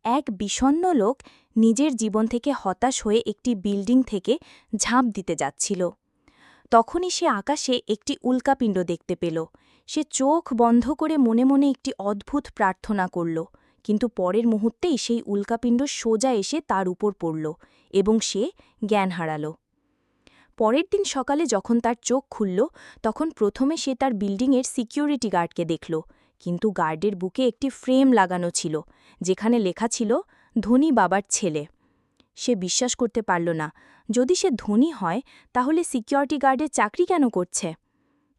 এক বিষণ্ণ লোক নিজের জীবন থেকে হতাশ হয়ে একটি বিল্ডিং থেকে ঝাঁপ দিতে যাচ্ছিল। তখনই সে আকাশে একটি উল্কাপিণ্ড দেখতে পেল। সে চোখ বন্ধ করে মনে মনে একটি অদ্ভুত প্রার্থনা করল, কিন্তু পরের মুহূর্তেই সেই উল্কাপিণ্ড সোজা এসে তার উপর পড়ল এবং সে জ্ঞান হারাল। পরের দিন সকালে যখন তার চোখ খুলল, তখন প্রথমে সে তার বিল্ডিংয়ের সিকিউরিটি গার্ডকে দেখল, কিন্তু গার্ডের বুকে একটি ফ্রেম লাগানো ছিল যেখানে লেখা ছিল ধনী বাবার ছেলে। সে বিশ্বাস করতে পারল না, যদি সে ধনী হয় তাহলে সিকিউরিটি গার্ডের চাকরি কেন করছে।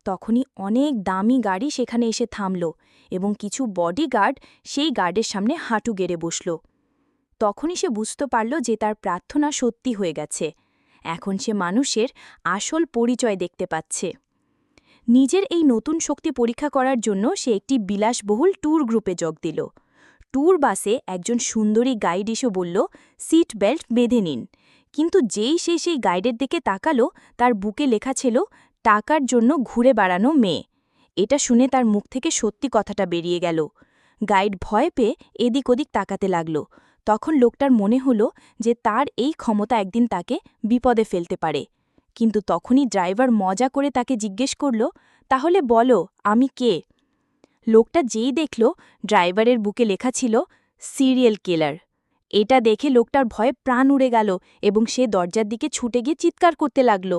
তখনই অনেক দামি গাড়ি সেখানে এসে থামল এবং কিছু বডিগার্ড সেই গার্ডের সামনে হাঁটু গেড়ে বসল। তখনই সে বুঝতে পারল যে তার প্রার্থনা সত্যি হয়ে গেছে। এখন সে মানুষের আসল পরিচয় দেখতে পাচ্ছে। নিজের এই নতুন শক্তি পরীক্ষা করার জন্য সে একটি বিলাসবহুল ট্যুর গ্রুপে যোগ দিল। ট্যুর বাসে একজন সুন্দরী গাইড এসে বলল, সিট বেল্ট বেঁধে নিন। কিন্তু যেই সে সেই গাইডের দিকে তাকালো, তার বুকে লেখা ছিল টাকার জন্য ঘুরে বেড়ানো মেয়ে। এটা শুনে তার মুখ থেকে সত্যি কথাটা বেরিয়ে গেল। গাইড ভয় পেয়ে এদিক ওদিক তাকাতে লাগল। তখন লোকটার মনে হলো যে তার এই ক্ষমতা একদিন তাকে বিপদে ফেলতে পারে। কিন্তু তখনই ড্রাইভার মজা করে তাকে জিজ্ঞেস করল, তাহলে বলো আমি কে। লোকটা যেই দেখল ড্রাইভারের বুকে লেখা ছিল সিরিয়াল কিলার। এটা দেখে লোকটার ভয়ে প্রাণ উড়ে গেল এবং সে দরজার দিকে ছুটে গিয়ে চিৎকার করতে লাগল।